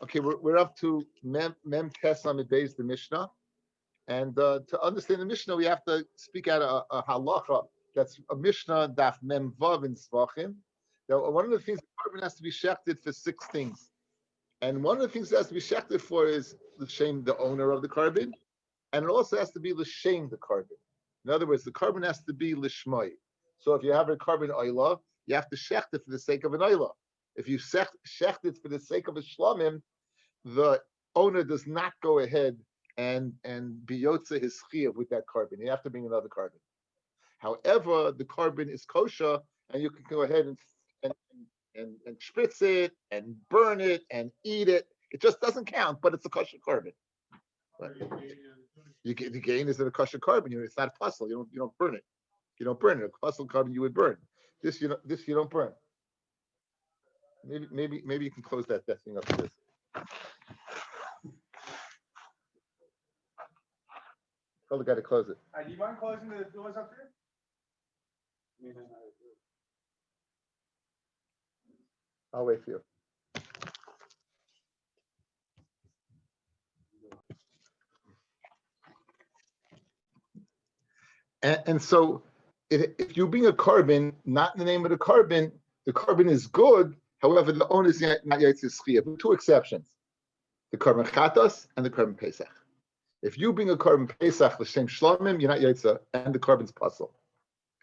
Okay, we're up to Mem Tes Amid Beis, the Mishnah. And to understand the Mishnah, we have to speak out a halacha. That's a Mishnah, Daf Mem Vav in Svachim. Now, one of the things, the carbon has to be shechted for 6 things. And one of the things it has to be shechted for is l'shem, the owner of the carbon. And it also has to be l'shem, the carbon. In other words, the carbon has to be l'shmai. So if you have a carbon oila, you have to shecht it for the sake of an oila. If you shecht it for the sake of a shlamim, the owner does not go ahead and be yotze his chiyuv with that carbon. You have to bring another carbon. However, the carbon is kosher, and you can go ahead and spritz it and burn it and eat it. It just doesn't count, but it's a kosher carbon. Right? The gain is in a kosher carbon. It's not a puzzle. You don't burn it. You don't burn it. A puzzle carbon you would burn. This you don't burn. Maybe you can close that thing up to this. Tell the guy to close it. Do you mind closing the doors up here? I'll wait for you. And so if you bring a carbon, not in the name of the carbon is good. However, the owner is not Yaitz Chiyuv. 2 exceptions: the carbon Chatos and the carbon Pesach. If you bring a carbon Pesach, l'shem shlamim, you're not Yaitz, and the carbon's puzzle.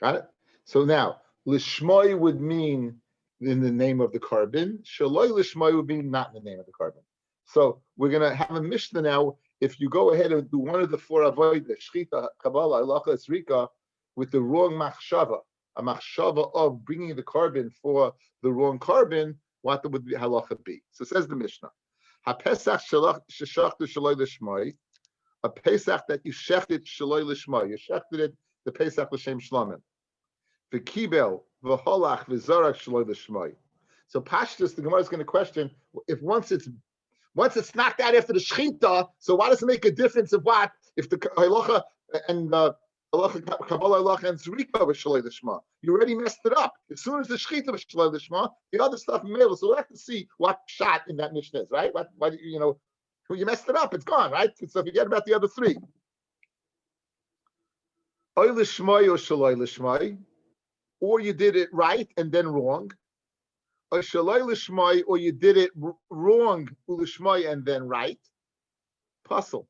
Got it? So now, l'shmoi would mean in the name of the carbon. Shaloi l'shmoi would mean not in the name of the carbon. So we're going to have a Mishnah now. If you go ahead and do one of the 4 avodah, shchita, kabbalah, halacha, esrika, with the wrong machshava, a machshava of bringing the carbon for the wrong carbon, what would the halacha be? So says the Mishnah, ha-pesach sheshachtu shaloi l'shmoi, a pesach that you shechted shaloi l'shmoi, you shechted it, the pesach l'shem shlamim. V'kibel, v'holach, v'zorak shaloi l'shmoi. So Pashtus, the Gemara is going to question, if once it's knocked out after the shechita, so why does it make a difference of what? If the halacha and Kabbalah halacha and zrika was shaloi l'shma, you already messed it up. As soon as the shechita was shaloi l'shma, the other stuff male. So we'll have to see what shot in that Mishnah is, right? Why you messed it up, it's gone, right? So forget about the other 3. Oy l'shmai or shaloi l'shmai, or you did it right and then wrong. Or shaloi l'shmai, or you did it wrong l'shmai and then right. Puzzle.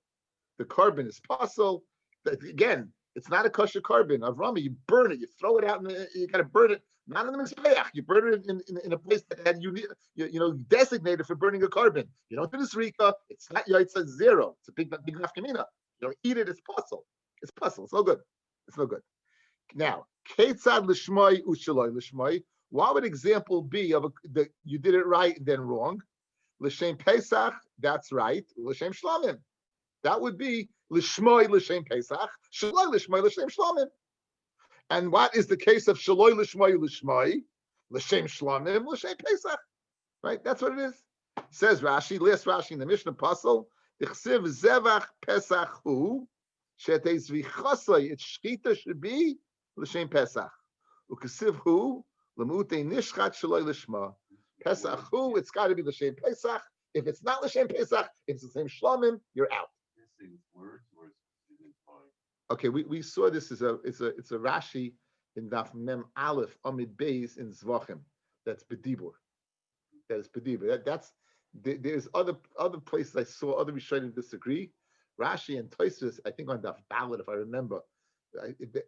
The carbon is puzzle. Again, it's not a kosher carbon. Avrami, you burn it, you throw it out, and you got to burn it. Not in the mizbeach. You burn it in a place that you designated for burning a carbon. You don't do this rika. It's not yaitza 0. It's a big nafkamina. You don't eat it. It's puzzle. It's puzzle. It's no good. It's no good. Now, ketzad l'shmai ushaloi l'shmai. What would example be of you did it right and then wrong? L'shem Pesach, that's right. L'shem Shlamim, that would be l'shmoi l'shem Pesach, shaloi l'shmoi l'shem Shlamim. And what is the case of shaloi l'shmoi l'shem Shlamim l'shem Pesach? Right, that's what it is. Says Rashi, last Rashi in the Mishnah puzzle, Ichsiv zevach Pesach hu, she'etei zvichasai, its shchita should be l'shem Pesach. Ukesiv hu, Lamute nishchat shaloi l'shma. Pesach hu, it's got to be l'shem Pesach. If it's not l'shem Pesach, it's the same shlamim, you're out. Okay, we saw this as it's a Rashi in Daf Mem Aleph Amid Beis in Zvachim. That's bedibur. That is bedibur. There's other places I saw other Rishonim disagree. Rashi and Tosfos, I think on Daf Dalet, if I remember,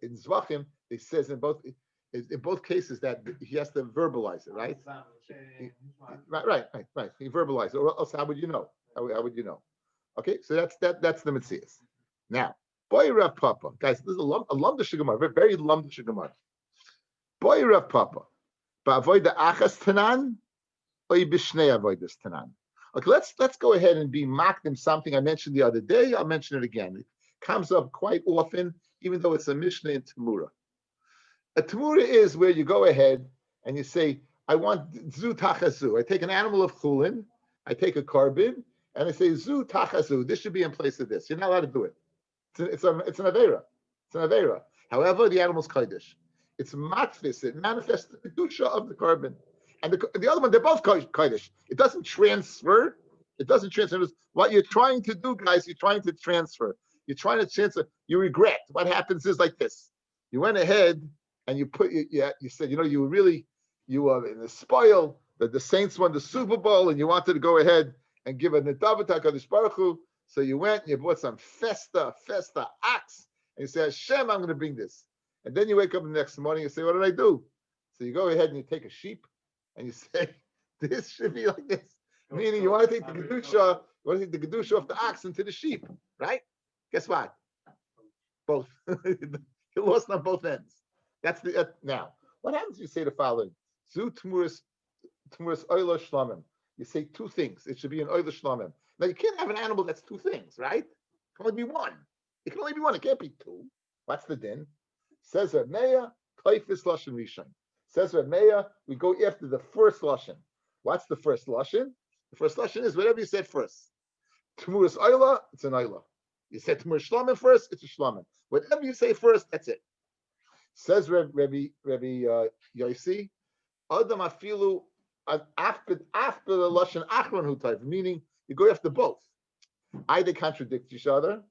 in Zvachim, it says in both cases that he has to verbalize it, right? Right. He verbalized it, or else how would you know? How would you know? Okay, so that's the Metzias. Now, boy Rav Papa, guys, this is a lumdish gemara, very lumdish gemara. Boy Rav Papa, ba'avoid the achas tanan, or b'shnei avoidas tanan. Okay, let's go ahead and be makdim something I mentioned the other day. I'll mention it again. It comes up quite often, even though it's a Mishnah in Tamura. A Tamura is where you go ahead and you say, I want zu tachazu. I take an animal of chulin, I take a carbon, and I say zu tachazu. This should be in place of this. You're not allowed to do it. It's an avera. It's an avera. However, the animal's kodesh. It's matfis. It manifests the kedusha of the carbon, and the other one. They're both kodesh. It doesn't transfer It doesn't transfer. What you're trying to do, guys, you're trying to transfer. You're trying to transfer. You regret. What happens is like this. You went ahead and you said, you were in the spoil that the Saints won the Super Bowl and you wanted to go ahead and give a Nedav HaKadosh Baruch Hu. So you went and you bought some festa ox, and you say, Hashem, I'm going to bring this. And then you wake up the next morning and say, what did I do? So you go ahead and you take a sheep and you say, this should be like this. Meaning you want to take the Kedusha of the ox into the sheep, right? Guess what? Both. You lost on both ends. That's the now. What happens if you say the following? Zu tmuris oila shlamim. You say two things. It should be an oila shlamim. Now you can't have an animal that's two things, right? It can only be one. It can only be one. It can't be two. What's the din? Says Reb Meir, Kaifis Lashon Rishon. Says Reb Meir, we go after the first Lashon. What's the first Lashon? The first Lashon is whatever you said first. Tmuris oila, it's an oila. You said Tmur Shlamim first, it's a Shlamim. Whatever you say first, that's it. Says Rabbi Yossi, Adam afilu after the Lashon Achron Hu type, meaning you go after both. Either contradict each other.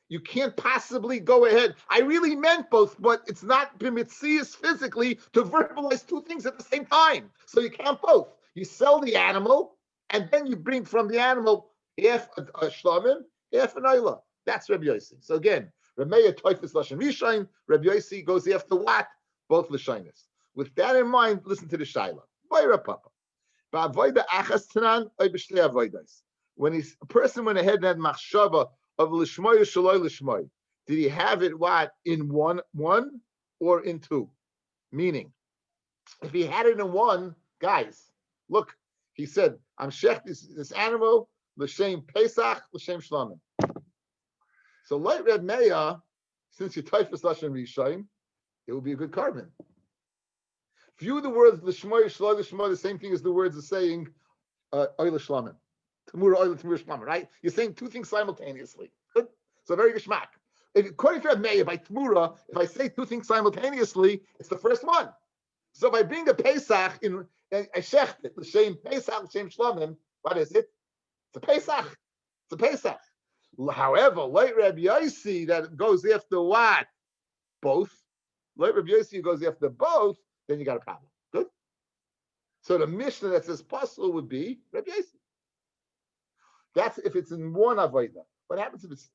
You can't possibly go ahead. I really meant both, but it's not b'mitzias physically to verbalize two things at the same time. So you can't both. You sell the animal, and then you bring from the animal half a Shlamim, half an Oila. That's Rabbi Yossi. So again, Rabbi Meir Toifus Lashon Rishon, Rabbi Yossi goes after what? Both Lashonis. With that in mind, listen to the Shaila. When a person went ahead and had machshava of Lishmoy or Shaloi Lishmoy, did he have it what? In one or in two? Meaning, if he had it in one, guys, look, he said, I'm shech this animal, L'shem Pesach, L'shem Shlamim. So, like Reb Meir, since you typhus Lashon Rishon, it will be a good carbon. View the words L'shmoy, Shaloi L'shmoy, the same thing as the words of saying Oila Shlamim. Tamura Oila, Tamura Shlamim, right? You're saying two things simultaneously. Good? So very geschmack. According to Reb Meir, by Tamura, if I say two things simultaneously, it's the first one. So if I bring a Pesach in a Shechtet, L'shem Pesach, L'shem Shlamim, what is it? It's a Pesach. It's a Pesach. However, like Rabbi Yossi, that goes after what? Both. Like Rabbi Yossi goes after both, then you got a problem. Good? So the Mishnah that says puzzle would be Rabbi Yossi. That's if it's in one Avodah. What happens if it's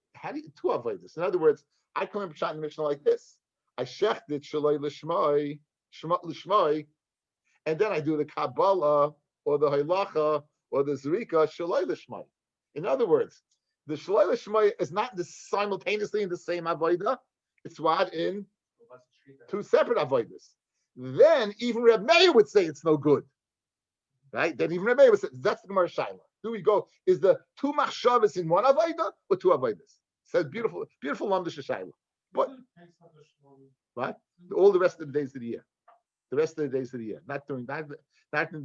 two Avodas? In other words, I come in the Mishnah like this. I shechted Shaloi Lishmoi, and then I do the Kabbalah or the Halacha or the Zrika Shaloi Lishmoi. In other words, the Shaloi Lishmoi is not simultaneously in the same Avodah. It's what? In two separate Avodas. Then even Reb Meir would say it's no good. Right? Then even Reb Meir would say, that's the Gemara Shaila. Do we go, is the two machshavas in one Avodah or two Avodas? Says beautiful Lamdish Shaila. But what? All the rest of the days of the year. The rest of the days of the year. Not during that.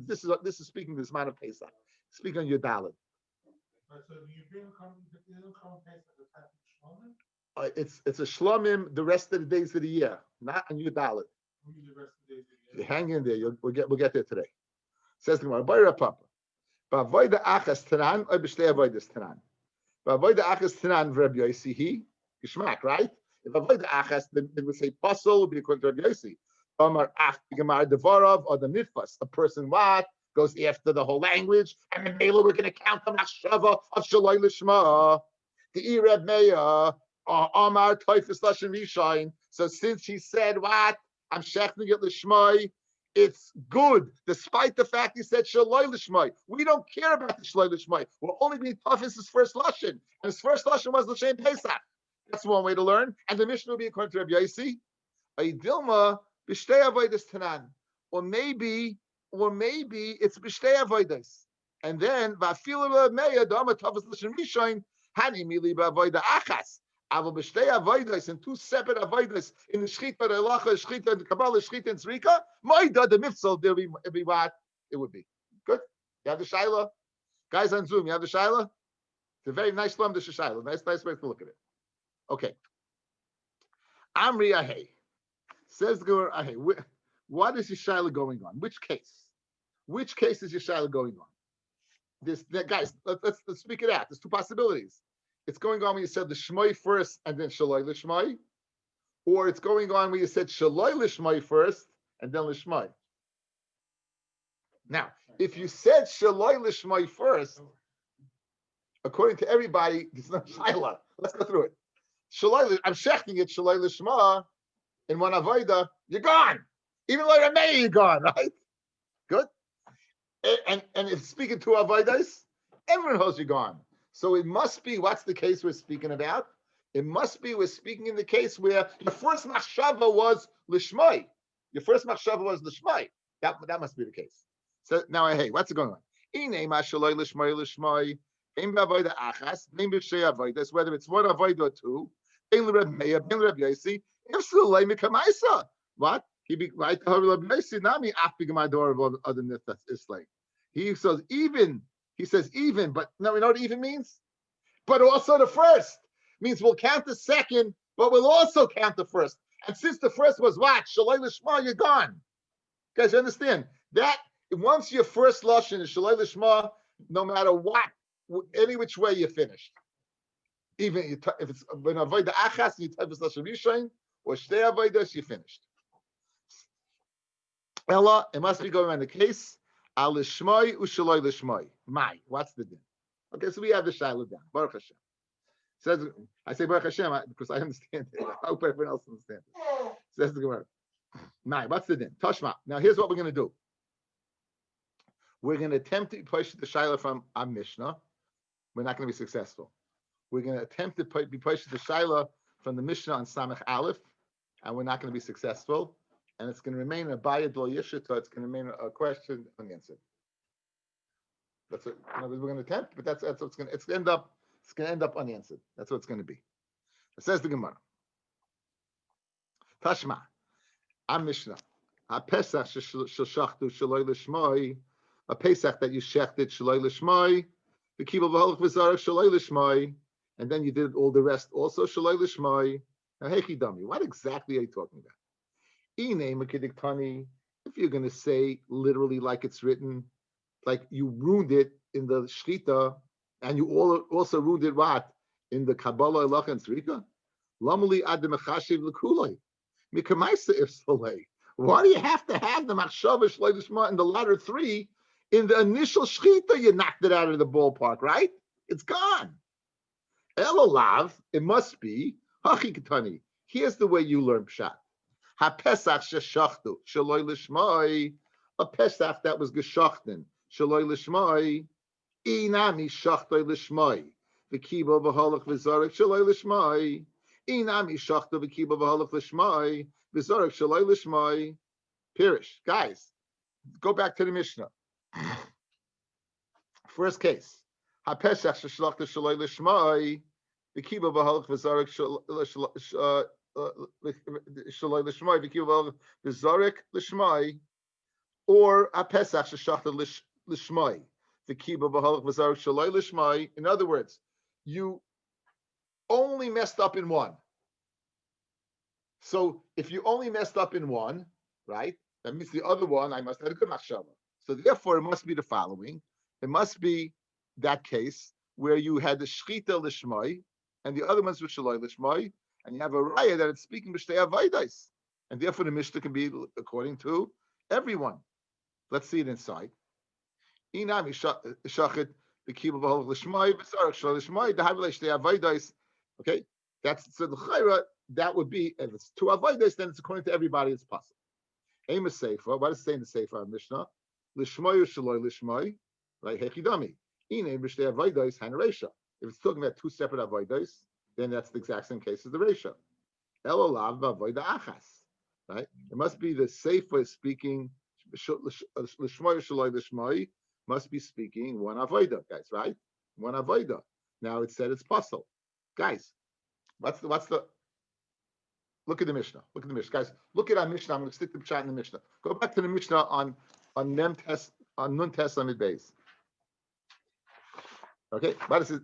This is speaking this amount of Pesach. Speaking on your Dalit. So you bring it's a shlomim the rest of the days of the year, not on your Dalit. Hang in there. We'll get there today. Says the Gemara, Bayra Papa. Ba'avoida achas tanan or b'shtei avoidas tanan. Ba'avoida achas tanan v'Reb Yossi he geschmack, right? If avoida achas, then it would say puzzle would be according to Reb Yossi. Omar ach gemar devarov or the nitfas. A person what goes after the whole language, and then Mela we're going to count the machshava of Shaloi Lishma. The Reb Meir Omar Toifus Lashon Rishon. So since he said what I'm shechting it Lishmai, it's good, despite the fact he said Shaloi Lishmai. We don't care about the Shaloi Lishmai. We're only being Toifus his first Lashon, and his first Lashon was L'shem Pesach. That's one way to learn. And the Mishnah will be according to Rabbi Yossi, Dilma b'shtei avodas tanan, or maybe it's b'shtei avodas. And then va'afilu Reb Meir dama Toifus Lashon Rishon hani mili ba'avoda achas. Aval b'shtei avodas and two separate avodas in the shchita, the halacha, shchita, the kabbalah, shchita, and zrika. Moida the mitzvah there be what it would be. Good. You have the shaila, guys on Zoom. You have the shaila. It's a very nice lam. The shaila. Nice way to look at it. Okay. Amri Ahei says the Gemara Ahei. What is your shaila going on? Which case? Which case is your shaila going on? guys, let's speak it out. There's two possibilities. It's going on when you said the shmoi first and then shaloi l'shmoi, or it's going on when you said shaloi l'shmoi first and then l'shmoi. Now, if you said shaloi l'shmoi first, according to everybody, it's not shaila. Let's go through it. Shaloi, I'm shechting it shaloi l'shma in one avoida. You're gone. Even though you're May, you're gone, right? Good. And if speaking to avodas, everyone knows you're gone. So it must be, what's the case we're speaking about? It must be we're speaking in the case where your first machshava was lishmai. Your first machshava was lishmai. That must be the case. So now, hey, what's going on? Whether it's one avoid or two. What? He be right. He says even. He says even, but no, we know what even means. But also the first means we'll count the second, but we'll also count the first. And since the first was what? Shaloi l'shma, you're gone. Guys, you understand? That once your first lashon is shaloi l'shma, no matter what, any which way you're finished. Even if it's when avoid the achas, you type of lashon rishon, or shtei avodas, you're finished. Ella, it must be going on the case. Al l'shmoi u'shaloi l'shmoi. My, what's the din? Okay, so we have the shiloh down. Baruch Hashem. Says, I say Baruch Hashem because I understand it. I hope everyone else understands it. Says the Gemara. Nah, what's the din? Tashma. Now here's what we're going to do. We're going to attempt to push the shiloh from our Mishnah. We're not going to be successful. We're going to attempt to be pushed the shiloh from the Mishnah on Samech Aleph, and we're not going to be successful. And it's going to remain a bayad lo yishita. It's going to remain a question unanswered. That's what we're going to attempt, but that's what's going to. It's going to end up unanswered. That's what it's going to be. It says the Gemara. Tashma, a Mishnah, a Pesach sheshachtu shaloi l'shmoi, a Pesach that you shechted shaloi l'shmoi, the kibul v'holach v'zarek shaloi l'shmoi, and then you did all the rest also shaloi l'shmoi. Now, hechi dami, what exactly are you talking about? If you're going to say literally like it's written, like you ruined it in the shchita, and you also ruined it what? In the Kabbalah, Elach, and Tzrika? Lamali adam echashiv l'kulei. Mikamaisa if solei. Why do you have to have the machshava shloi l'shma in the latter three? In the initial shchita, you knocked it out of the ballpark, right? It's gone. Elolav, it must be, hachi ketani. Here's the way you learn pshat. Ha-Pesach sheshachtu, shaloi l'shmoi, a Pesach that was geschachten, shaloi l'shmoi, inami shachtoi l'shmoi, v'kibo v'holach v'zarek shaloi l'shmoi, inami shachto v'kibo v'holach l'shmoi, v'zarek shaloi l'shmoi. Pirish, guys, go back to the Mishnah. First case, ha-Pesach sheshachtu shaloi l'shmoi, v'kibo v'holach v'zarek shaloi l'shmoi, v'zarek l'shmoi, or a Pesach sheshachta l'shmoi, the kiba b'halach v'zarek shaloi l'shmoi. In other words, you only messed up in one. So if you only messed up in one, right, that means the other one I must have a good machshava. So therefore, it must be the following. It must be that case where you had the shchita l'shmoi and the other ones were shaloi l'shmoi, and you have a raya that it's speaking b'shtei avaydais, and therefore the Mishnah can be according to everyone. Let's see it inside. Inami shachet the kibbutz v'holach l'shmai v'sarach shal l'shmai dahavilei shtei avaydais. Okay, that's so the chayra. That would be if it's two avaydais, then it's according to everybody. It's possible. Aim a sefer. What does it say in the sefer Mishnah? L'shmai or shaloi l'shmai, right? Hechidami. Inami b'shtei avaydais hanareisha. If it's talking about two separate avaydais, then that's the exact same case as the reisha. Elolav v'avoyda achas. Right? It must be the sefer speaking. L'shmoi shaloi l'shmoi must be speaking one avoda, guys, right? One avoda. Now it said it's puzzle, guys. What's the? Look at the Mishnah. Look at the Mishnah, guys. Look at our Mishnah. I'm going to stick the pshat in the Mishnah. Go back to the Mishnah on Nun Tes Amid Beis. Okay, what does it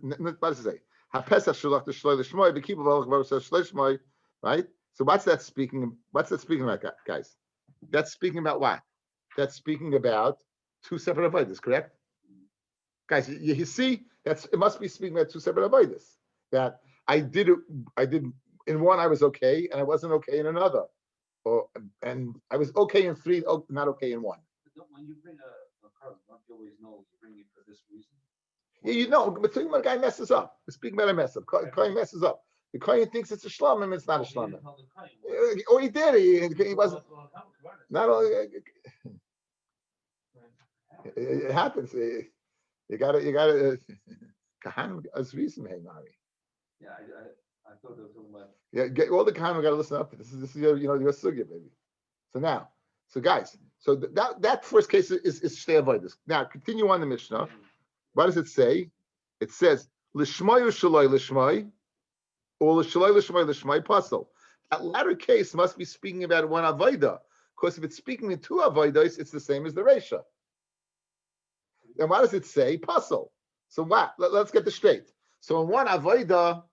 say? Ha-Pesach shalach t'shloi l'shmoi v'kibbutz v'holach v'roseh shloi l'shmoi. Right. So what's that speaking? What's that speaking about, guys? That's speaking about what? That's speaking about two separate avodas, correct? Guys, you see, it must be speaking about two separate avodas. That I did in one I was okay, and I wasn't okay in another. And I was okay in three, not okay in one. When you bring a carbon, don't you always know you bring it for this reason? Yeah, we're talking about a guy messes up. We're speaking about a mess up. Kohen messes up. The Kohen thinks it's a shlamim, it's not a shlamim. Or he did. He wasn't. Not only it happens. You got to. Kahan as reason, hey Mari. Yeah, I thought they were talking about. Yeah, get all the Kahan. We got to listen up to this. This is your sugya, baby. So guys, that first case is shtei avodas. Now continue on the Mishnah. What does it say? It says lishmai or shaloi lishmai, or l'shaloi lishmai lishmai pasal. That latter case must be speaking about one avodah, because if it's speaking in two avodas, it's the same as the reisha. Then what does it say? Pasal. So what? Let's get this straight. So in one avodah,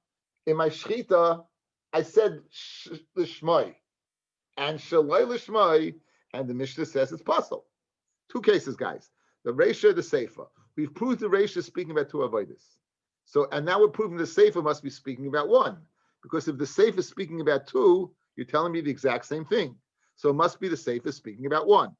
in my shchita, I said lishmai and shaloi lishmai, and the Mishnah says it's pasal. Two cases, guys. The reisha, the seifa. We've proved the reisha is speaking about two avodas. So, and now we're proving the seifa must be speaking about one. Because if the seifa is speaking about two, you're telling me the exact same thing. So it must be the seifa speaking about one.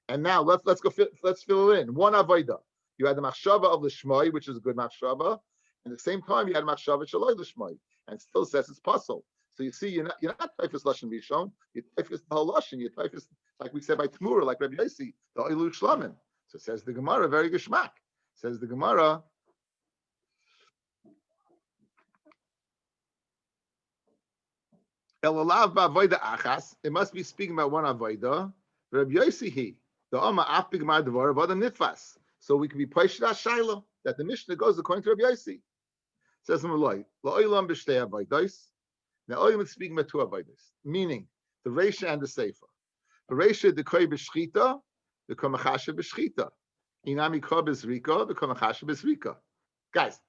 And now let's fill it in. One avodah. You had the machshava of the shmai, which is a good machshava, and at the same time you had machshava shaloi l'shmai, and still says it's puzzle. So you see, you're not typhus lashon bishon, you're typhus the whole lashon, you're typhus like we said by Tmura, like Rabbi Yossi, the oilu shlamin. So says the Gemara, very geshmak. Says the Gemara. Elalav ba'avoida achas. It must be speaking about one avoida. Rabbi Yossi he the Oma apig ma'advar avada nitfas. So we can be paishat shaila that the Mishnah goes according to Rabbi Yossi. Says Malay la'olam b'shtei avodos. Now olam is speaking about two avodos, meaning the reisha and the seifa. The reisha the koi b'shchita, the kamachasha b'shchita. Inami kol b'zrika, the kamachasha b'zrika. Guys,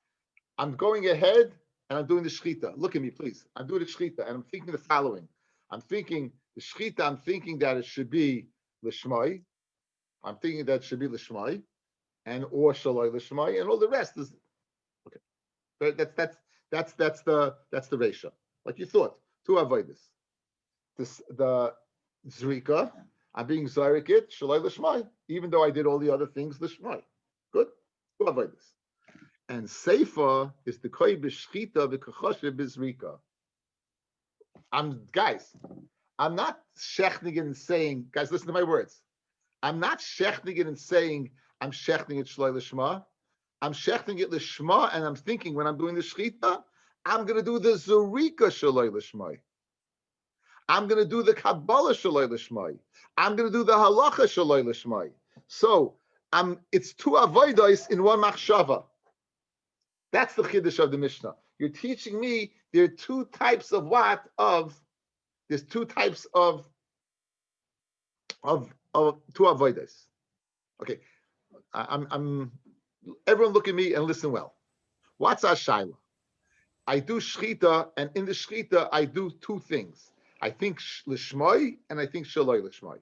I'm going ahead and I'm doing the shchita. Look at me, please. I'm doing the shchita and I'm thinking the following. I'm thinking the shchita. I'm thinking that it should be l'shmai. I'm thinking that it should be l'shmai, and or shaloi l'shmai, and all the rest is okay. That's the reisha. Like you thought, two avodas. The zrika, I'm being zarikit shaloi l'shmai, even though I did all the other things l'shmai. Good, two avodas. And seifa is the koi b'shchita v'kachoshe b'zrika. I'm not shechting and saying, guys, listen to my words. I'm not shechting it and saying I'm shechting it shloi l'shma. I'm shechting it l'shma, and I'm thinking when I'm doing the shchita, I'm going to do the zurika shloi l'shma. I'm going to do the kabbalah shloi l'shma. I'm going to do the halacha shloi l'shma. So it's two avodos in one machshava. That's the chiddush of the Mishnah. You're teaching me there are two types of what? There's two types of two avodas. Okay, I'm everyone look at me and listen well. What's our shaila? I do shchita, and in the shchita I do two things. I think l'shmoi and I think shaloi l'shmoi.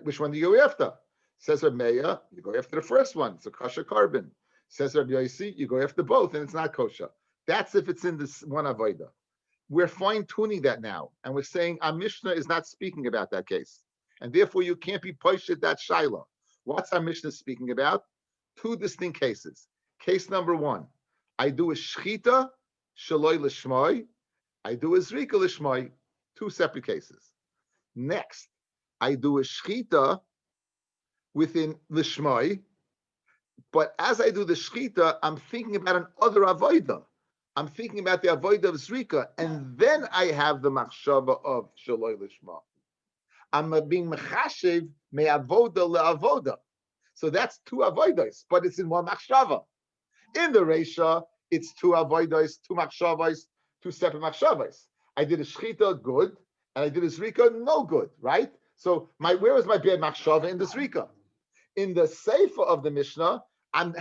Which one do you go after? Says Rabbi Meir, you go after the first one. It's a kosher carbon. Says Rabbi Yossi, you go after both, and it's not kosher. That's if it's in this one avodah. We're fine tuning that now, and we're saying our Mishnah is not speaking about that case, and therefore you can't be poshet that shaila. What's our Mishnah speaking about? Two distinct cases. Case number one, I do a shchita shaloi l'shmoi, I do a zrika l'shmoi, two separate cases. Next, I do a shchita within l'shmoi, but as I do the shchita, I'm thinking about an other avodah. I'm thinking about the avodah of zrika, and then I have the machshava of shaloi l'shma. I'm being mechashiv me'avoda le'avoda. So that's two avodas, but it's in one machshava. In the reisha, it's two avodas, two machshavas, two separate machshavas. I did a shchita good, and I did a zrika no good, right? So where was my bad machshava in the zrika? In the seifa of the Mishnah, I'm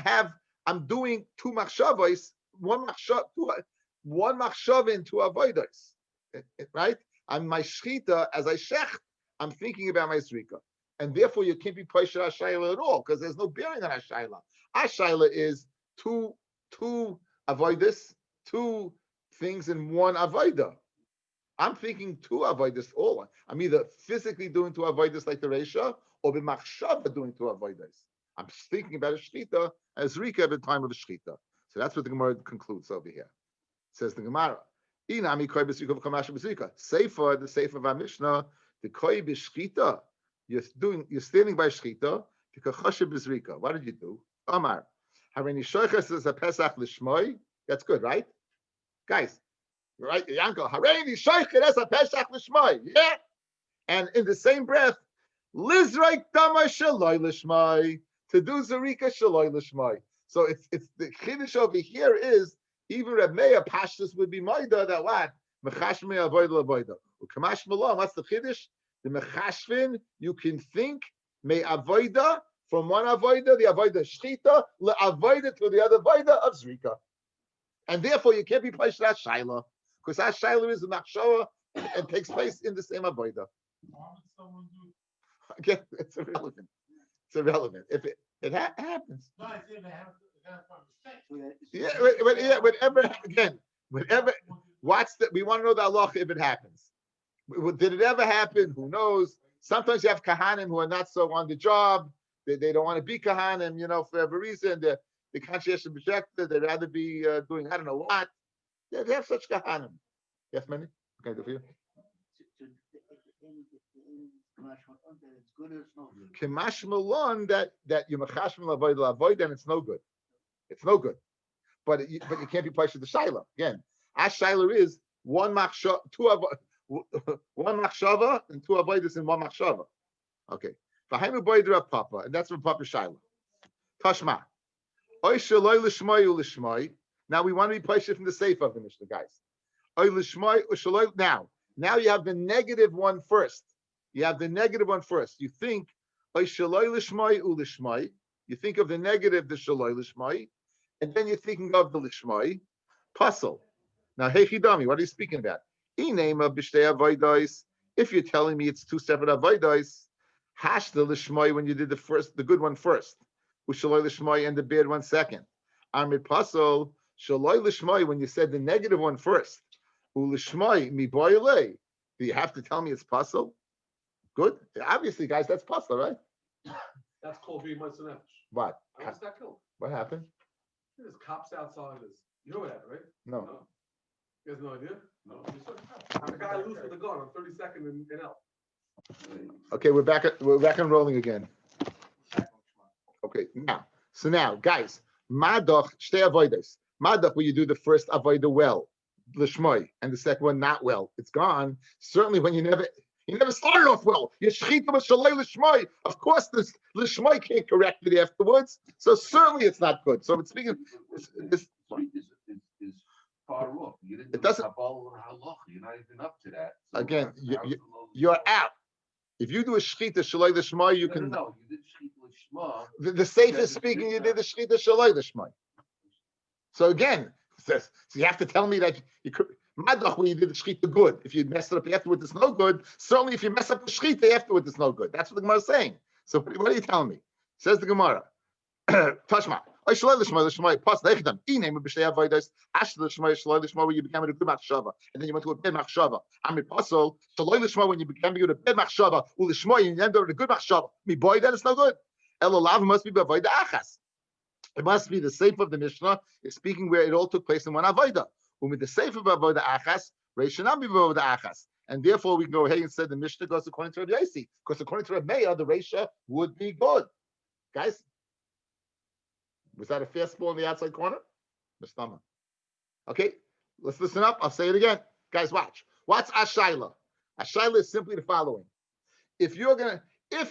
doing two machshavos, one machshava and two avodos, right? I'm my shchita as I shecht. I'm thinking about my zrika, and therefore you can't be paishet hashayla at all because there's no bearing on hashayla. Ashayla is two avoidus, two things in one avoida. I'm thinking two avoidus all. I'm either physically doing two avoidus like the Reisha, or b'machshava doing two avoidus. I'm thinking about a shchita as rika at the time of a shchita. So that's what the Gemara concludes over here. Says the Gemara. Inami koi b'srika v'kamasha b'srika. Sefer, the sefer of our Mishnah, the koi b'shchita. You're standing by shchita. V'kachasha b'srika. What did you do? Amar. Harini shoiches is a pesach l'shmoi. That's good, right? Guys, right? Yanko. Harini shoiches is a pesach l'shmoi. Yeah. And in the same breath, lizraik dama shaloi l'shmoi. To do zerika shaloi l'shmoi. So it's the chiddush over here is even Reb Meir Pashtus would be Moida that what? Mechashmi avoida avoida. Ukamash malam. What's the chiddush? The mechashvin you can think may avoida from one avoida, the avoida shchita, le avoida to the other avoida of zrika, and therefore you can't be placed that shaila because that shaila is a machshava and takes place in the same avoida. Why would someone do? Again, it's irrelevant. It's irrelevant if it happens. No, I said they have to mistake. Yeah, whatever. Again, whatever. We want to know the halacha if it happens. Did it ever happen? Who knows? Sometimes you have kahanim who are not so on the job. They don't want to be kahanim, for whatever reason. They're conscientious objector. They'd rather be doing I don't know what. Yeah, they have such kahanim. Yes, many. Can I do for you? It's good or it's no good. Kemash malon that you machashim avoid and it's no good. It's no good. But you can't be placed with the shaila. Again, our shaila is one machshava, one machshava and two avoiders in one machshava. Okay. V'hainu boider papa, and that's from Papa shaila. Tashma. Oy shaloi l'shmoi u'l'shmoi. Now we want to be placed from the safe of the Mishnah, guys. Oy l'shmoi u'shaloi. Now you have the negative one first. You have the negative one first. You think oy shaloi l'shmoi u'l'shmoi. You think of the negative, the shaloi l'shmoi, and then you're thinking of the l'shmoi. Puzzle. Now, hey chidami, what are you speaking about? Inema b'shtei avodos. If you're telling me it's two separate avodos, hash the l'shmoi when you did the good one first, u'shaloi l'shmoi and the bad one second. Amid puzzle shaloi l'shmoi when you said the negative one first, u'l'shmoi mi boile. Do you have to tell me it's puzzle? Good. Obviously, guys, that's puzzle, right? That's called being Motzer Nefesh. What? I was that killed. What happened? There's cops outside. You know what happened, right? No. You guys have no idea? No. The guy loose with a gun on 32nd and L. Okay, we're back and rolling again. Okay, now, guys, madach shtei avodas. Madach, where you do the first avodah well, l'shmoi, and the second one not well, it's gone. Certainly, when you never started off well. You shchita b'shalei l'shmoi. Of course, this l'shmoi can't correct it afterwards. So certainly, it's not good. So it's speaking. This is far off. You didn't it doesn't. You're not even up to that. So Again, you're out. If you do a shchita shalei l'shmoi, you can. No, you did shchita l'shma. The safest speaking, you did the shchita shalei l'shmoi. So again, so you have to tell me that you could. Madach when you did the shchita good. If you mess it up afterwards, it's no good. Certainly, if you mess up the shchita afterwards, it's no good. That's what the Gemara is saying. So what are you telling me? Says the Gemara. Tashma. Where you began with a good machshava, and then you went to a bad machshava. Amid pasol, shaloi l'shma when you began with a bad machshava, u'l'shma and you ended with a good machshava. Mi boy, that is no good. Elolav must be b'avoida achas. It must be the safe of the Mishnah is speaking where it all took place in one avoida. With the safe of avoida achas, reishanam b'avoida achas, and therefore we can go ahead and say the Mishnah goes according to Rabbi Yossi, because according to Rabbi Meir, the reisha would be good. Guys. Was that a fastball in the outside corner? Mistama. Okay, let's listen up. I'll say it again. Guys, watch. What's Ashayla? Ashayla is simply the following. If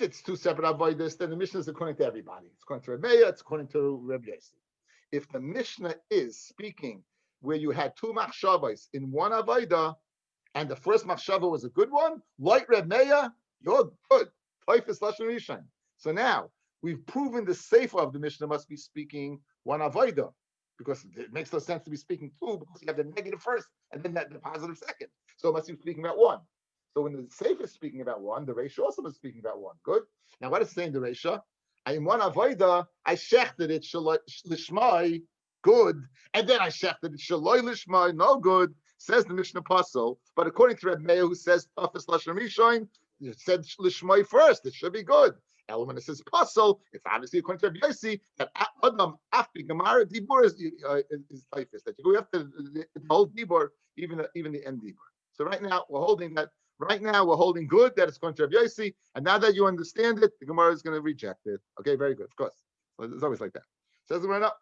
it's two separate avodas, then the Mishnah is according to everybody. It's according to Rabbi Meir, it's according to Rabbi Yossi. If the Mishnah is speaking where you had two machshavos in one avodah, and the first machshava was a good one, like Rabbi Meir, you're good. Toifus Lashon Rishon. So now, we've proven the sefer of the Mishnah must be speaking one avodah, because it makes no sense to be speaking two, because you have the negative first and then the positive second. So it must be speaking about one. So when the sefer is speaking about one, the Reisha also is speaking about one. Good. Now what is saying the Reisha? In one avoida, I shechted it lishmai, good, and then I shechted it shaloi lishmai, no good. Says the Mishnah Puzzle, but according to Rabbi who says Tafis Lashon Rishon, it said lishmai first. It should be good. And when it says Puzzle, it's obviously according to Rabbi Yossi that Adam after Gemara Dibur is Tafis, that you go after the whole Dibur, even the end Dibur. So right now we're holding that. Right now, we're holding good that it's going to Rabbi Yossi, and now that you understand it, the Gemara is going to reject it. Okay, very good, of course. So it's always like that. Says the right up.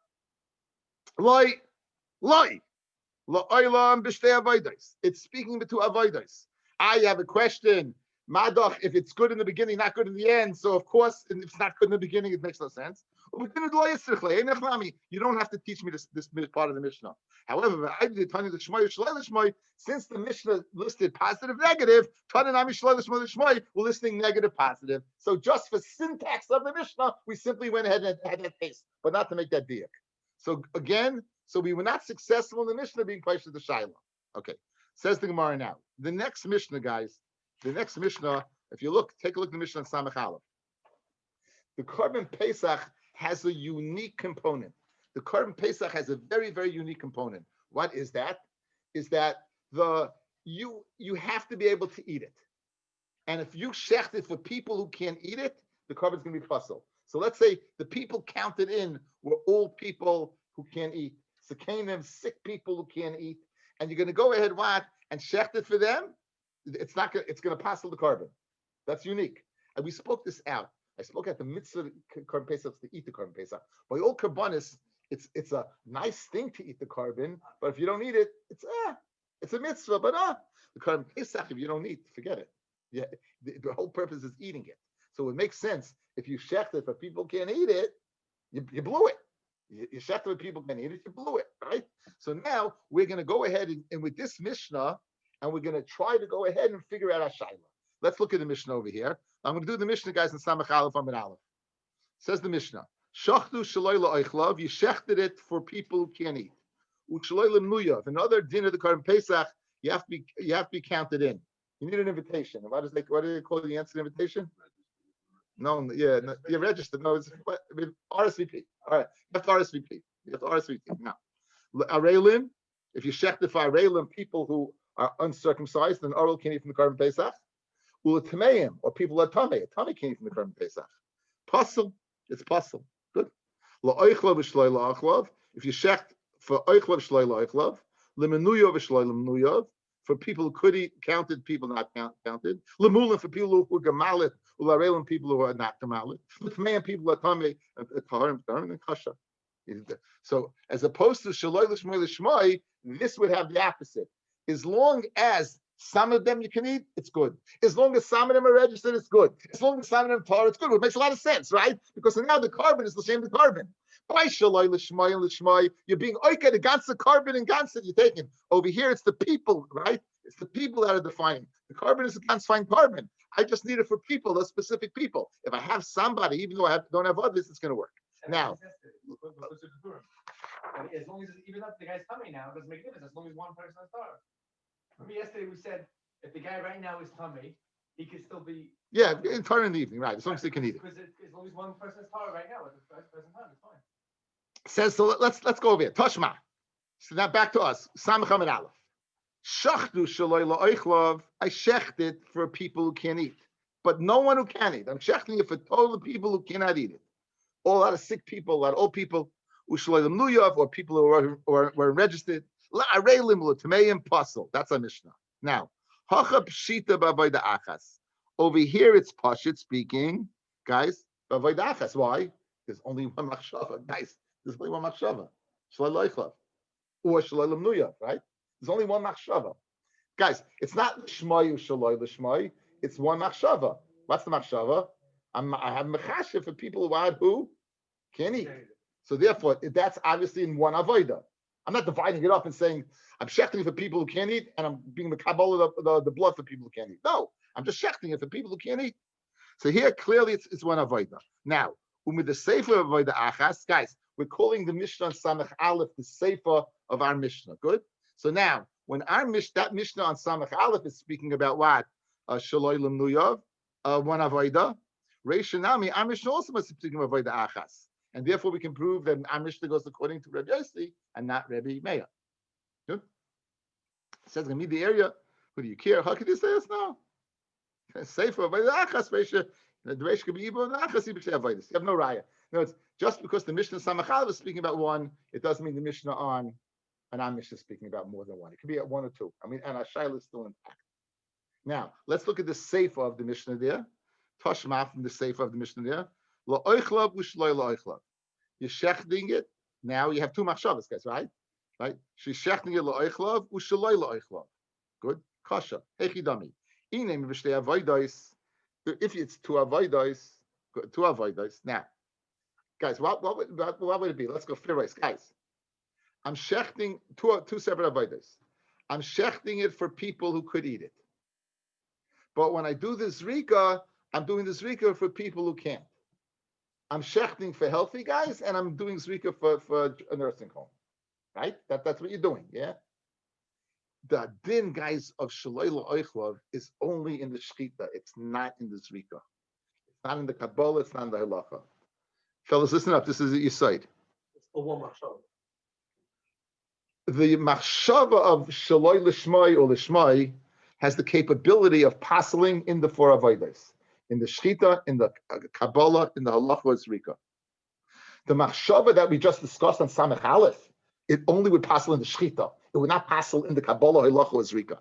It's speaking to avoiders. I have a question. Madach, if it's good in the beginning, not good in the end. So of course, if it's not good in the beginning, it makes no sense. You don't have to teach me this part of the Mishnah. However, since the Mishnah listed positive, negative, we're listing negative, positive. So just for syntax of the Mishnah, we simply went ahead and had that case, but not to make that diak. So again, we were not successful in the Mishnah being placed at the Shiloh. Okay, says the Gemara now. The next Mishnah, guys, if you take a look at the Mishnah in Samach Aleph. The Korban Pesach has a unique component. The Korban Pesach has a very, very unique component. What is that? Is that you have to be able to eat it. And if you shecht it for people who can't eat it, the korban is going to be puzzle. So let's say the people counted in were all people who can't eat. Sekanim, sick people who can't eat. And you're going to go ahead and shecht it for them. It's going to puzzle the korban. That's unique. And we spoke this out. I spoke at the mitzvah korban pesach to eat the korban pesach. By all korbanos, it's a nice thing to eat the korban, but if you don't eat it, it's a mitzvah. But the korban pesach, if you don't eat, forget it. Yeah, the whole purpose is eating it. So it makes sense if you shecht it, but people can't eat it, you blew it. You shecht it, but people can't eat it, you blew it, right? So now we're going to go ahead and with this Mishnah, and we're going to try to go ahead and figure out our shayla. Let's look at the Mishnah over here. I'm going to do the Mishnah, guys, in Samach Aleph Amid Aleph. Says the Mishnah, Shachtu shaloi la'oichlav, you shechted it for people who can't eat. U'shaloi l'mnuyav, another din of the Korban Pesach, you have to be counted in. You need an invitation. What do they call the answer invitation? No, you're registered. No, it's RSVP. All right, you have to RSVP. Now, Arelim, if you shech the for Arelim, people who are uncircumcised, then oral can't eat from the Korban Pesach. Ulatemeim, or people are tamei. A tamei can't eat from the Korban Pesach. Puzzle, it's puzzle. Good. La'oichlav v'shloi la'achlav. If you shecht for oichlav shloi la'achlav, lemenuyav v'shloi lemenuyav. For people who could eat, counted, people not counted. Lemulim, for people who were gemalit. Ularelim, people who are not gemalit. L'tmeim, people are tamei. Kaharim and kasha. So as opposed to shaloi l'shmoi l'shmoi, this would have the opposite. As long as some of them you can eat, it's good. As long as some of them are registered, it's good. As long as some of them are Torah, it's good. It makes a lot of sense, right? Because now the korban is the same as the korban. By shaloi l'shmoi and l'shmoi, you're being oiked against the korban and against it you're taking. Over here, it's the people, right? It's the people that are defining. The korban is against fine korban. I just need it for people, those specific people. If I have somebody, even though I don't have others, it's going to work. Now, as long as even if the guy's coming now, it doesn't make a difference. As long as one person is Torah. Remember yesterday we said if the guy right now is tummy, he could still be. Yeah, in Torah in the evening, right? As long as he can eat it. Because as long as one person is Torah right now, at the first person time, it's fine. Says so. Let's go over here. Toshma. So now back to us. Samach Amid Aleph. Shachtu shaloi la'oichlav. I shecht it for people who can't eat, but no one who can eat. I'm shechting it for total people who cannot eat it. A lot of sick people, a lot of old people. Ushaloi l'mnuyav, or people who were registered. La'arelim l'tameim puzzle. That's a Mishnah. Now, hacha pshita b'avoda achas. Over here, it's pashit speaking, guys. B'avoda achas. Why? There's only one machshava, guys. There's only one machshava. Shaloi loichlav or shaloi l'mnuyav, right? There's only one machshava, guys. It's not l'shmoi u'shaloi l'shmoi. It's one machshava. What's the machshava? I have mechashiv for people who can't eat. So therefore, that's obviously in one avoda. I'm not dividing it up and saying I'm shechting it for people who can't eat, and I'm being the kabbalah the blood for people who can't eat. No, I'm just shechting it for people who can't eat. So here clearly it's one avoda. Now, with the sefer avoda achas, guys, we're calling the Mishnah on Samach Aleph the sefer of our Mishnah. Good. So now, when that Mishnah on Samach Aleph is speaking about what shaloi l'mnuyav, one avoda. Reisha Nami, our Mishnah also must be speaking about the achas. And therefore we can prove that our Mishnah goes according to Rabbi Yossi and not Rabbi Meir. Good? It says, "Gonna meet the area. Who do you care? How can you say this now? Safer by the achas, Reisha. The Reisha could be even the achas, even avoid this. You have no raya. No, it's just because the Mishnah Samachal is speaking about one, it doesn't mean the Mishnah on and our Mishnah is speaking about more than one. It could be at one or two. I mean, and our Shaila is still intact. Now, let's look at the Sefer of the Mishnah there. Tashma from the Sefer of the Mishnah there. Lo oichlav u'shloi lo oichlav. You're shechting it. Now you have two machshavas, guys, right? Right? She's shechting it lo oichlav u'shloi lo oichlav. Good. Kasha. Hechidami. Inem v'shtei avodos. If it's two avodos, two avodos. Now, guys, what would it be? Let's go fair guys. I'm shechting two separate avodos. I'm shechting it for people who could eat it. But when I do the zrika, I'm doing the zrika for people who can't. I'm shechting for healthy guys, and I'm doing zrika for a nursing home. Right? That's what you're doing, yeah? The din, guys, of shalayla oichlav is only in the shchita. It's not in the zrika. It's not in the Kabbalah. It's not in the halacha. Fellas, listen up. This is at your side. It's the one machshava. The machshava of shaloi lishmai or lishmai has the capability of passing in the four avodas, in the shchita, in the Kabbalah, in the halacha zrika. The machshava that we just discussed on Samech Aleph, it only would passel in the shchita. It would not passel in the Kabbalah, halacha zrika.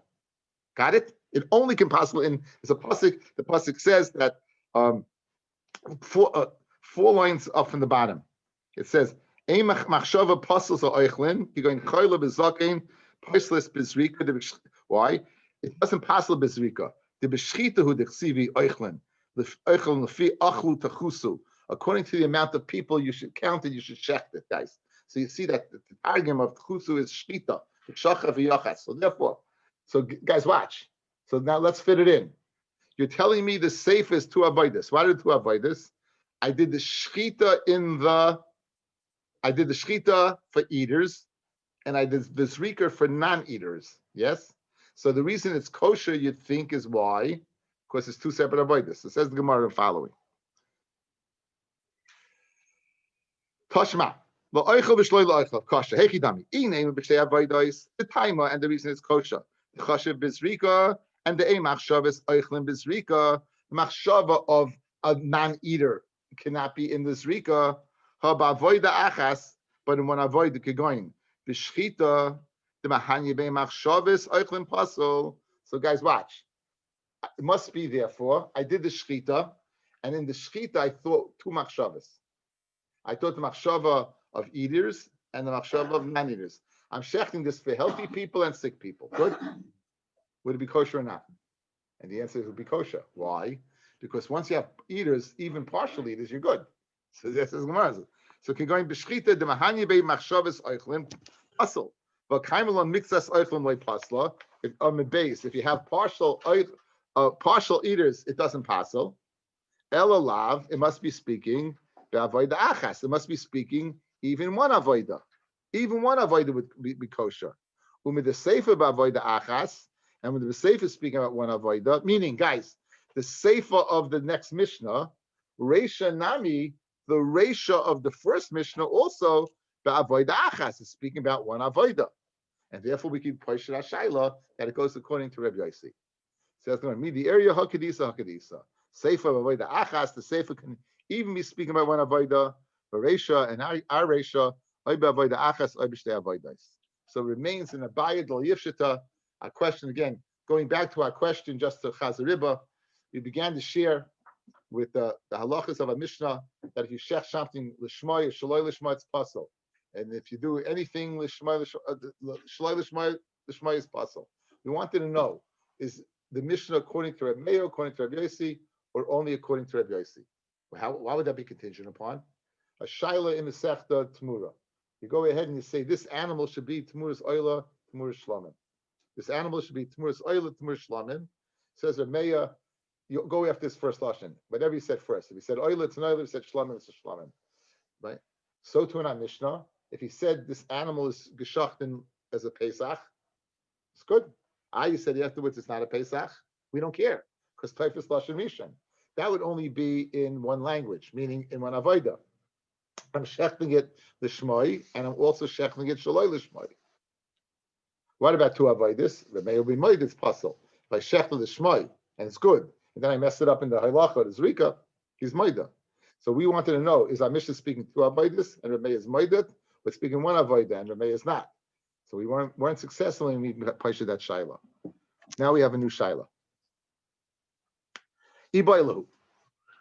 Got it? It only can passel in. There's a pasuk. The pasuk says that four lines up from the bottom. It says, machshava pasels oichlin. You're going koila bezakein, paislis bezrika. Why? It doesn't passel bezrika. The beschita hu dechsivi oichlin. The oichlin lefi achlu tachusu. According to the amount of people you should count it, you should check it, guys. So you see that the argument of tachusu is shchita, shacha v'yachas. So therefore, guys, watch. So now let's fit it in. You're telling me the safe is two avodas. Why did two avodas? I did the shchita for eaters, and I did the zrika for non-eaters. Yes? So the reason it's kosher, you'd think, is why? Because it's two separate avodas. It says the Gemara following. Tashma. The timer, and the reason it's kosher. The chashav bizrika and the machshava is oichlin bizrika. The machshava of a non-eater cannot be in the zrika. Ha'ba'avoida achas, but in one avoid the kegoin. The shchita, the mahanya be machshava is oichlin pasol. So guys, watch. It must be therefore. I did the shchita, and in the shchita I thought two machshavas. I thought the machshava of eaters and the machshava of non-eaters. I'm shechting this for healthy people and sick people. Good? Would it be kosher or not? And the answer is it would be kosher. Why? Because once you have eaters, even partial eaters, you're good. So this is Gemara. So going b'shchita the mahanya be machshavas oichlin pasel. But kaimelon mixas oichlin loy pasla. If on the base, if you have partial eaters, it doesn't pasel. Elalav, it must be speaking. Be'avoida achas, it must be speaking even one avoida. Even one avoida would be kosher. With the sefer ba'avoida achas, and when the sefer is speaking about one avoida, meaning, guys, the sefer of the next Mishnah, Reisha Nami, the Reisha of the first Mishnah also, ba'avoida achas, is speaking about one avoida. And therefore we can push it Shaila that it goes according to Rabbi Yossi. So that's going to mean the area hakadisa. Sefer ba'avoida achas, the sefer can even be speaking about one avoida, Reisha and our Reisha, avoida achas, shtei avodas. So it remains in a bayid al yifshita. Our question again, going back to our question just to Chazariba, we began to share with the halachas of a Mishnah that if you shech something l'shmai or shaloi l'shmai, it's possible, and if you do anything l'shmai l'shmai is possible. We wanted to know, is the Mishnah according to Rabbi Meir, according to Rabbi Yossi, or only according to Rabbi Yossi? Why would that be contingent upon? A shaila in the sechta tmura. You go ahead and you say this animal should be tmuras oila, tmuras shlamim. This animal should be tmuras oila, tmuras shlamim. Says Rameya, you go after this first lashon. Whatever he said first. If he said oila, it's an oila. If he said shlamim, it's a shlamim. Right? So too in our Mishnah, if he said this animal is geshachten as a Pesach, it's good. You said afterwards it's not a Pesach. We don't care because typhus lashon rishon. that would only be in one language, meaning in one avodah. I'm shechting it l'shmoi, and I'm also shechting it shaloi l'shmoi. What about two avodas? The may be moed, it's possible. If I shech the shmoi and it's good, and then I mess it up in the halacha, the zrika, he's moida. So we wanted to know: is our Mishnah speaking two avodas and Rabbi is moedet, or speaking one avodah and Rabbi is not? So we weren't successful in meeting Paisha that shaila. Now we have a new shaila. Ibaylahu.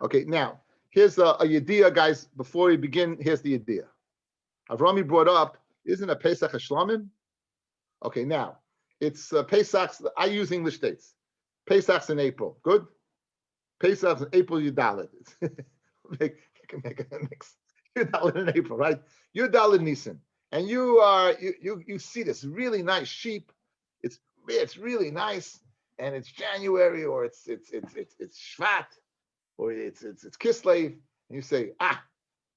Okay, now here's a yediyah, guys. Before we begin, here's the yediyah. Avrami brought up, isn't a Pesach a shlamim? Okay, now it's Pesach's. I use English dates. Pesach's in April. Good. Pesach's in April. Yudalit. make a mix. Yudalit in April, right? Yudalit Nisan, and you see this really nice sheep. It's really nice, and it's January, or it's Shvat, or it's Kislev, and you say,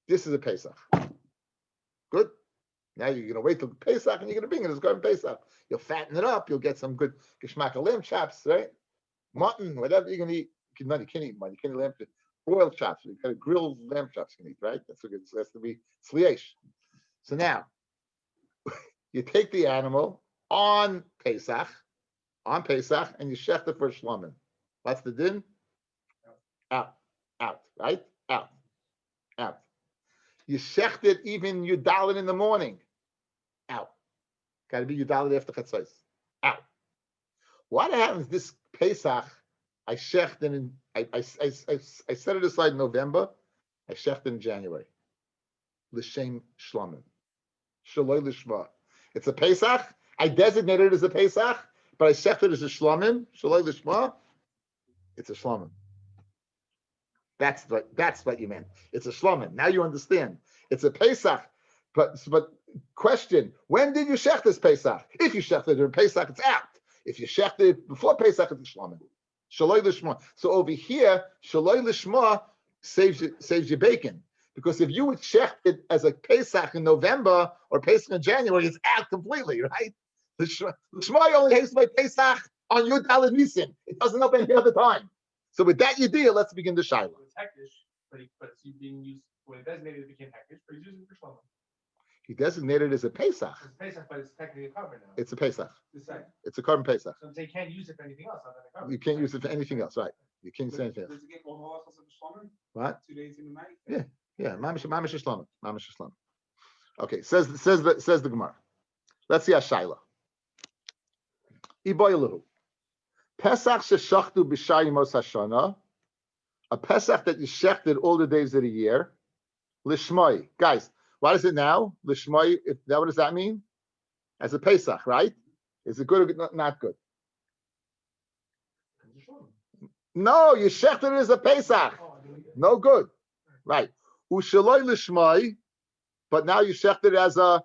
this is a Pesach. Good. Now you're going to wait till Pesach, and you're going to bring it as Garden Pesach. You'll fatten it up. You'll get some good geschmack of lamb chops, right? Mutton, whatever you're going to eat. You can't eat mutton. You can't eat lamb chops. Broiled chops. You got grilled lamb chops you can eat, right? That's what it has to be sliesh. So now, you take the animal on Pesach, and you shecht it for shlamim. What's the din? Out, right? Out. You shecht it even Yudalit in the morning. Out. Got to be Yudalit after Chatzos. Out. What happens this Pesach? I shecht in. I set it aside in November. I shecht in January. L'shem shlamim. Shaloi l'shma. It's a Pesach. I designated it as a Pesach, but I shecht it as a shlamim. Shaloi l'shma. It's a shlamim. That's what you meant. It's a shlamim. Now you understand. It's a Pesach. But question: when did you shech this Pesach? If you shech it during Pesach, it's out. If you shech it before Pesach, it's a shlamim. Shaloi l'shma. So over here, shaloi l'shma saves you bacon. Because if you would shech it as a Pesach in November or Pesach in January, it's out completely, right? The shma only has my Pesach on Yud Daled Nisan. It doesn't open any other time. So with that idea, let's begin the shaila. It's hektish, but it's being used when it designated, it became hektish, but he's using it for shlamim. He designated it as a Pesach. It's Pesach, but it's technically a carbon now. It's a Pesach. Decide. It's a carbon Pesach. So they can't use it for anything else other than a carbon. You can't use it for anything else, right? You can't use anything else. Does it get all halachas of the shlamim? What? 2 days in the night? Yeah. Mamish Shlamim. Okay, says the Gemara. Let's see Shaila. Iboilu. Pesach sheshachtu b'shayimos hashana. A Pesach that you shechted all the days of the year. Lishmoi. Guys, what is it now? Lishmoi. What does that mean? As a Pesach, right? Is it good or not good? No, you shechted it as a Pesach. No good. Right. Ushaloi lishmoi, but now you shechted it as a.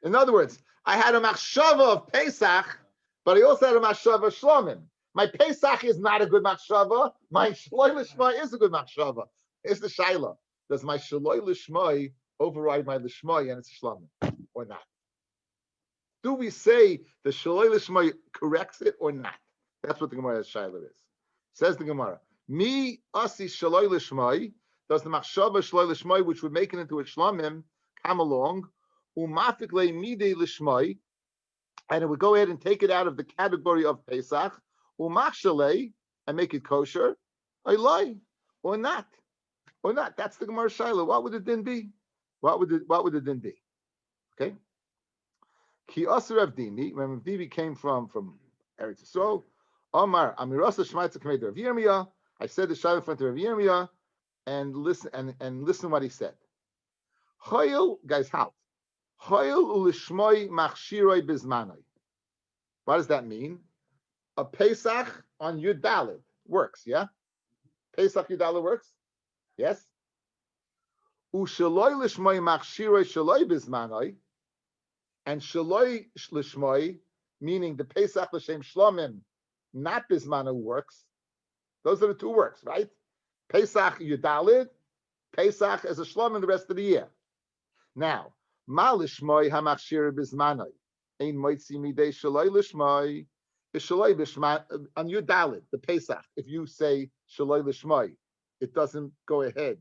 In other words, I had a machshava of Pesach, but I also had a machshava of Shlomim. My Pesach is not a good machshava. My shaloi lishmoi is a good machshava. It's the shaila. Does my shaloi lishmoi override my lishmoi and it's a Shlomim or not? Do we say the shaloi lishmoi corrects it or not? That's what the Gemara's shaila is. Says the Gemara, Mi asi shaloi lishmoi. Does the machshava shaloi lishmoi, which would make it into a shlamim, come along? Umafik le midei lishmoi, and it would go ahead and take it out of the category of Pesach. Umachshalei, and make it kosher. Or not. That's the Gemara shaila. What would the din be? What would the din be? Okay. Ki asur Avdimi, when Avdimi came from Eretz Yisrael, Omar Amirasa Shmaitza Kamed Rav Yirmiyah. I said the shaila in front of Rav Yirmiyah. And listen what he said. Hoyel, guys, how? Hoyel ulishmoi machshiroi bizmanoi. What does that mean? A Pesach on Yud Daled works, yeah? Pesach Yud Daled works? Yes? Ushaloi lishmoi machshiroi shaloi bizmanoi. And shaloi lishmoi, meaning the Pesach l'shem shlomim, not bizmanoi works. Those are the two works, right? Pesach Yudalid, Pesach as a shlom in the rest of the year. Now, ma lishmoi hamachshir bizmanoi, ein moitzi midei shaloi lishmoi, b'shaloi b'shma on Yudalid, the Pesach. If you say shaloi lishmoi, it doesn't go ahead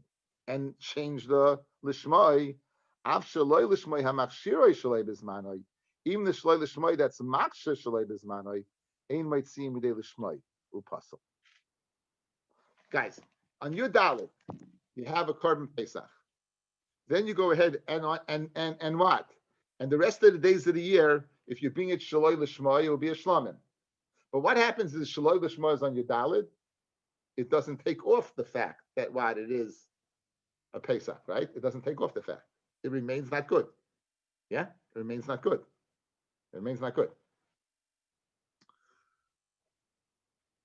and change the lishmai. Av shaloi lishmai hamachshiroi shaloi bizmanoi. Even the shaloi lishmai that's machshir shaloi bizmanoi, ein might see midei lishmai upasel. Guys, on your dalit, you have a korban pesach. Then you go ahead and what? And the rest of the days of the year, if you're being it shaloi lishmai, it will be a shlamim. But what happens is shaloi lishmai is on your dalit. It doesn't take off the fact that what it is a pesach, right? It doesn't take off the fact. It remains not good. Yeah, it remains not good. It remains not good.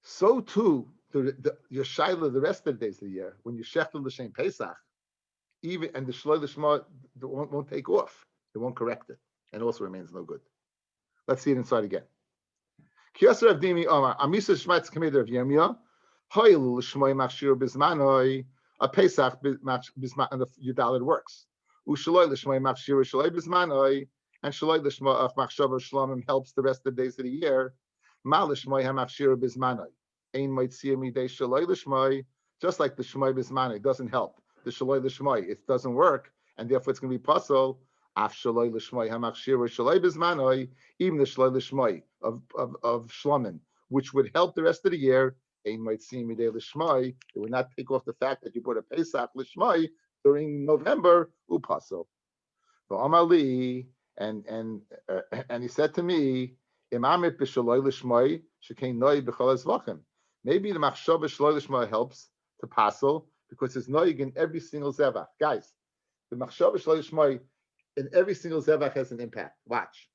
So too, your shaila the rest of the days of the year, when you shechtel l'shem pesach, even and the shaloi l'shma won't take off. It won't correct it, and also remains no good. Let's see it inside again. Kiyasar Rav Dimi Omar Amisa Shmatz Kamid Rav Yemia Hoyel l'shmoi machshir bizmanoi a pesach bizman and the Yudalit works. Ushaloi l'shmoi machshir shaloi bizmanoi and shaloi l'shma of machshava shlomim helps the rest of the days of the year. Ma l'shmoi hamachshir bizmanoi ein might see midei shaloi l'shmoi just like the shmoi bizmanoi doesn't help the shaloi l'shmoi it doesn't work and therefore it's going to be puzzle. Af shaloi l'shmoi hamachshir shaloi bizmanoi even the shaloi l'shmoi of shlomim which would help the rest of the year. Ein might see midei l'shmoi. It would not take off the fact that you put a pesach l'shmoi during November upaso. So Amali and he said to me, Imamit b'shaloi l'shmoi shekein noi b'chol ezvachim. Maybe the machshava shaloi l'shmoi helps to pasel because it's noig in every single zevach. Guys, the machshava shaloi l'shmoi in every single zevach has an impact. Watch.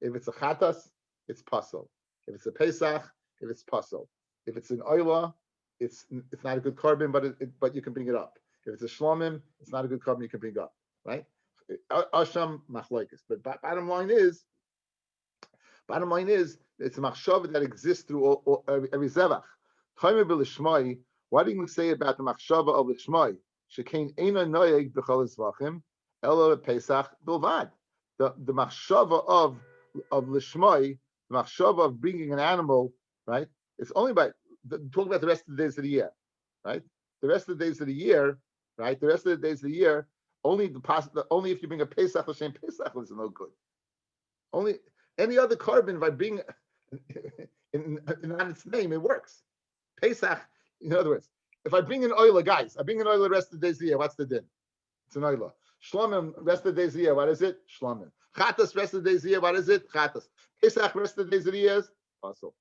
If it's a chatas, it's pasel. If it's a pesach, if it's pasel. If it's an oila, it's not a good carbon, but you can bring it up. If it's a shlomim, it's not a good carbon, you can bring it up, right? Asham machlokes. But bottom line is, it's a machshava that exists through every zevach. What do you say about the machshava of l'shmai? Shekein eina noyeg b'chol ezvachim elo pesach bilvad. The machshava of l'shmai, the machshava of bringing an animal, right? It's only talk about the rest of the days of the year, right? The rest of the days of the year, right? The rest of the days of the year, only if you bring a Pesach l'shem Pesach is no good. Only any other carbon by being in on its name, it works. Pesach, in other words, if I bring an oila, guys, I bring an oila the rest of the days of the year, what's the din? It's an oila. Shlomim, rest of the days of the year, what is it? Shlomim. Chatas, rest of the days of the year, what is it? Chatas. Pesach, rest of the days of the year, also.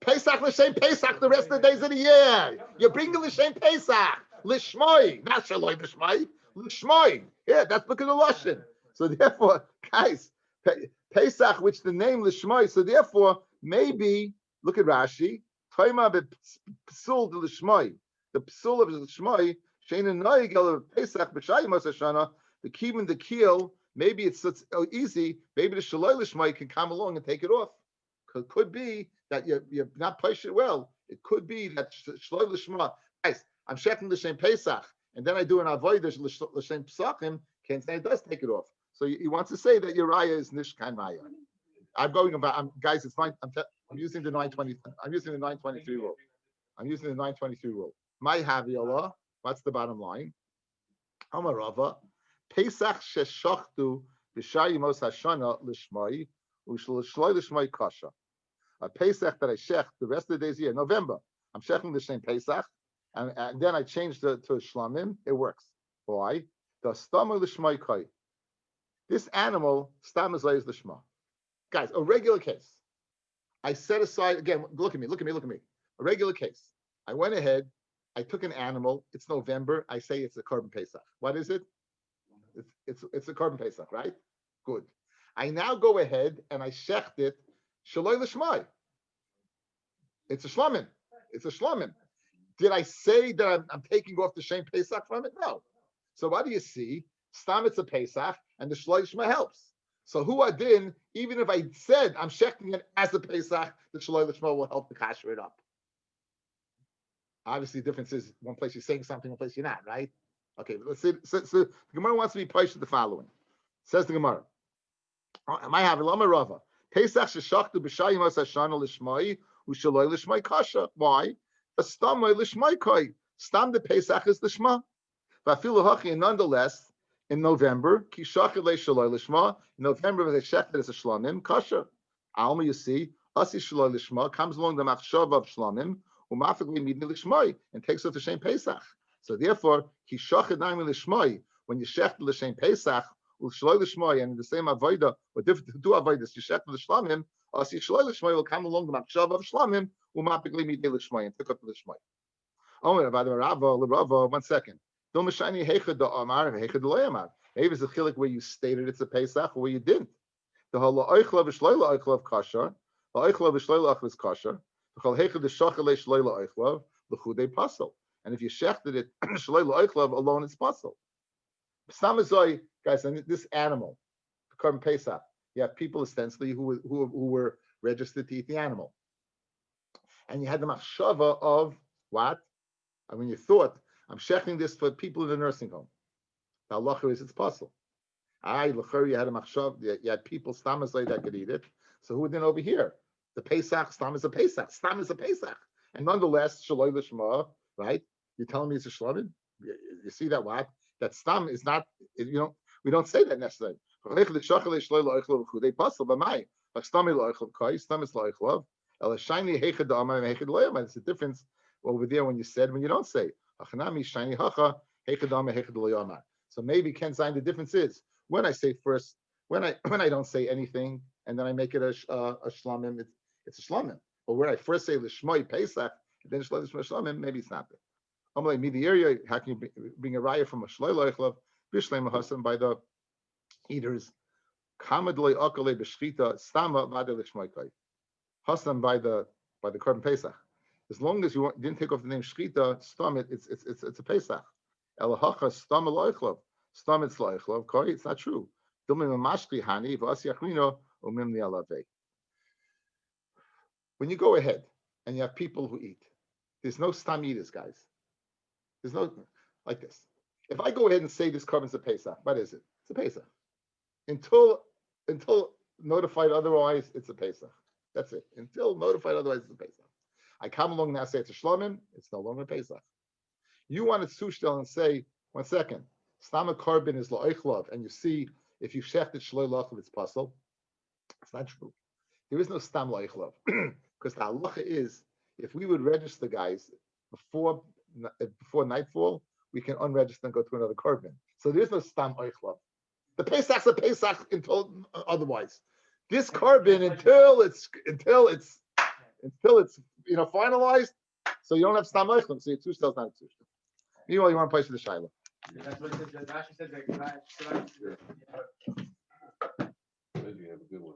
Pesach l'shem Pesach the rest of the days of the year. You're bringing l'shem Pesach l'shmoi, not shaloi l'shmoi, l'shmoi. Yeah, that's because of Lashon. So therefore, guys, Pesach, which the name l'shmoi. So therefore, maybe look at Rashi. Toima b'psul de l'shmoi. The psul of l'shmoi sheina noigel Pesach b'shayim Hashana. The kivin the keel. Maybe it's so easy. Maybe the shaloi l'shmoi can come along and take it off. Could be that you're not placed it well. It could be that shaloi l'shma. Guys, I'm checking l'shem Pesach, and then I do an avodah l'shem Pesachim. Can't say it does take it off. So he wants to say that your raya is nishkan raya. Guys. It's fine. I'm using the 920. I'm using the 923 rule. My haviyallah. What's the bottom line? Amarava Pesach sheshachtu b'shayimos hashana l'shmai u'shloi l'shmai kasha. A Pesach that I shech the rest of the days of the year, November, I'm sheching the same Pesach, and then I change to a shlamim, it works. Why? The stamar l'shmai kai. This animal, stam is l'shma. Guys, a regular case. I set aside, again, look at me. A regular case. I went ahead, I took an animal, it's November, I say it's a korban Pesach. What is it? It's a korban Pesach, right? Good. I now go ahead and I shecht it, shaloi l'shmai. It's a shlamim. Did I say that I'm taking off the shem Pesach from it? No. So what do you see? Stam it's a Pesach, and the shaloi l'shmai helps. So who adin, even if I said I'm shechting it as a Pesach, the shaloi l'shmai will help to kasher it up. Obviously, the difference is one place you're saying something, one place you're not, right? Okay, let's see. So the Gemara wants to be placed with the following. Says the Gemara. I have Lama Rava. Pesach sheshachtu b'shayim hashana l'shmai u'shaloi l'shmai kasha. Why? a stamay lishmaikoi. Stam the Pesach is lishma. Vafilu hachi, and nonetheless, in November, kishachid leishaloi lishma. In November, they shechted as a shlamim kasher. Alma, you see, asi shaloi lishma comes along the machshav of shlamim umafikli midni lishmai and takes off the shem Pesach. So therefore, kishachid naimi lishmai when you shechted the shem Pesach shaloi lishmai and in the same avoda or different two avodas you shechted the shlamim asi shaloi lishmai will come along the machshav of shlamim umafikli midni lishmai and take off the lishmai. Oh, about the Rava, 1 second. Maybe it's a chilik where you stated it's a Pesach or where you didn't. The ha'la'oichla v'shloila oichla of kasher, ha'oichla v'shloila oichla is kasher. V'chol heichad v'shachale shloila oichla l'chudei pasel. And if you shechted it shloila oichla alone, it's pasel. Samazoi, guys, and this animal, the carbon Pesach, you have people ostensibly who were registered to eat the animal, and you had the machshava of what? I mean, you thought, I'm shechting this for people in the nursing home. The halacha is it's possible. You had a machshav, you had people stamazay that could eat it. So who then over here? The Pesach, stam is a Pesach, stam is a Pesach. And nonetheless, shaloi l'shma, right? You're telling me it's a shlamim? You see that what? That stam is not, we don't say that necessarily. It's a difference over there when you said, when you don't say. So maybe Ken sign the difference is when I say first, when I don't say anything and then I make it a shlamim, it's a shlamim. But where I first say l'shmoi Pesach, and then shlamim, maybe it's not there. I'm like me the area. How can you bring a raya from a shloi loichlav b'shleim hasan by the eaters? Kamadloi akale b'shchita stama v'adei l'shmoi kai hasan by the carbon Pesach. As long as you didn't take off the name shchita, stam it's a Pesach. Elahacha stam loichlav stam it's loichlav kai. It's not true. When you go ahead and you have people who eat, there's no stam eaters, guys. There's no like this. If I go ahead and say this carbon's a Pesach, what is it? It's a Pesach. Until notified otherwise, it's a Pesach. That's it. Until notified otherwise, it's a Pesach. I come along now and say it's a shlamim, it's no longer a Pesach. You want to sushtel and say, 1 second, stam carbon is la'oichlav, and you see if you shechted shloi la'oichlav, it's puzzle. It's not true. There is no stam la'oichlav because the halacha is if we would register guys before nightfall, we can unregister and go to another carbon. So there is no stam oichlav. The Pesach's a Pesach until otherwise. This carbon until it's finalized, so you don't have stam oichlav. So your two stel's not a two stel. Meanwhile, you want to place for the shiloh. That's what it says. Rashi said that. Maybe you have a good one.